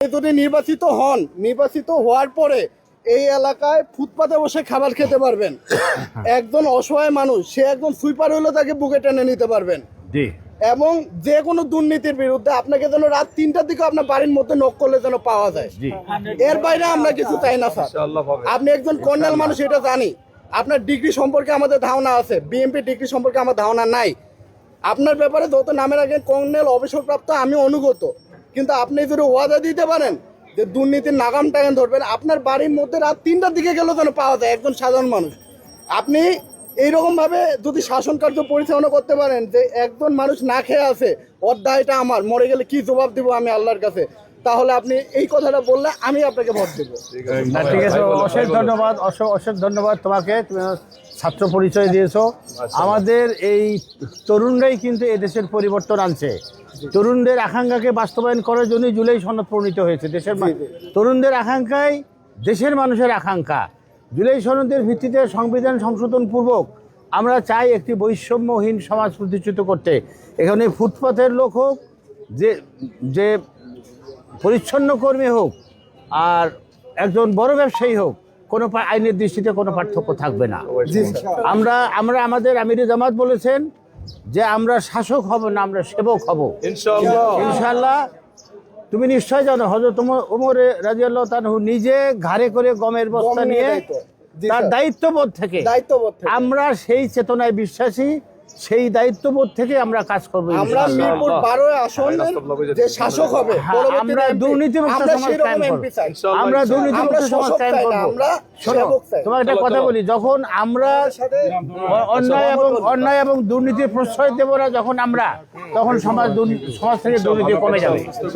যদি নির্বাচিত হন, নির্বাচিত হওয়ার পরে এই এলাকায় ফুটপাতে বসে খাবার খেতে পারবেন। একজন অসহায় মানুষ, সে একজন সুইপার হইলে তাকে বুকে টেনে নিতে পারবেন। জি। এবং যে কোনো দুর্নীতির বিরুদ্ধে আপনাকে যেন রাত 3টার দিকে আপনার বাড়ির মধ্যে নক করলে যেন পাওয়া যায়। জি। এর বাইরে আমরা কিছু চাই না স্যার। আপনি একজন কর্নেল মানুষ, এটা জানি। আপনার ডিগ্রি সম্পর্কে আমাদের ধারণা আছে, বিএমপি ডিগ্রি সম্পর্কে আমার ধারণা নাই। আপনার ব্যাপারে যত নামের আগে কর্নেল অবসরপ্রাপ্ত, আমি অনুগত। কিন্তু আপনি যদি ওয়াদা দিতে পারেন যে দুর্নীতির নাগাম টাগাম ধরবেন, আপনার বাড়ির মধ্যে রাত 3টার দিকে গেলেও যেন পাওয়া যায় একজন সাধারণ মানুষ। আপনি এইরকম ভাবে যদি শাসন কার্য পরিচালনা করতে পারেন যে একজন মানুষ না খেয়ে আছে, ওর দায়টা আমার, মরে গেলে কি জবাব দিব আমি আল্লাহর কাছে, তাহলে আপনি এই কথাটা বললে আমি আপনাকে ভোট দেবো। ঠিক আছে, অশেষ ধন্যবাদ, অশেষ ধন্যবাদ তোমাকে। তুমি ছাত্র পরিচয় দিয়েছো। আমাদের এই তরুণরাই কিন্তু এদেশের পরিবর্তন আনছে। তরুণদের আকাঙ্ক্ষাকে বাস্তবায়ন করার জন্যই জুলাই সনদ প্রণীত হয়েছে। তরুণদের আকাঙ্ক্ষাই দেশের মানুষের আকাঙ্ক্ষা। জুলাই সনদের ভিত্তিতে সংবিধান সংশোধন পূর্বক আমরা চাই একটি বৈষম্যহীন সমাজ প্রতিষ্ঠিত করতে। এখানে ফুটপাথের লোক হোক, যে পরিচ্ছন্ন কর্মী হোক, আর একজন বড় ব্যবসায়ী হোক, কোনো আইনের দৃষ্টিতে কোনো পার্থক্য থাকবে না। আমরা আমাদের আমিরে জামাত বলেছেন যে আমরা শাসক হব না, আমরা সেবক হব ইনশাআল্লাহ। তুমি নিশ্চয় জানো হযরত ওমর রাদিয়াল্লাহু তাআলা নিজে ঘাড়ে করে গমের বস্তা নিয়ে তার দায়িত্ববোধ থেকে আমরা সেই চেতনায় বিশ্বাসী, সেই দায়িত্ববোধ থেকে আমরা কাজ করব। আমরা মিরপুর 12 আসনের যে শাসক হবে, আমরা দুর্নীতিমুক্ত সমাজ কায়েম করব। আমরা দুর্নীতিমুক্ত সমাজ কায়েম করব। তোমার একটা কথা বলি, যখন আমরা অন্যায় এবং দুর্নীতির প্রশ্রয় দেব না, যখন আমরা, তখন সমাজ থেকে দুর্নীতি কমে যাবে।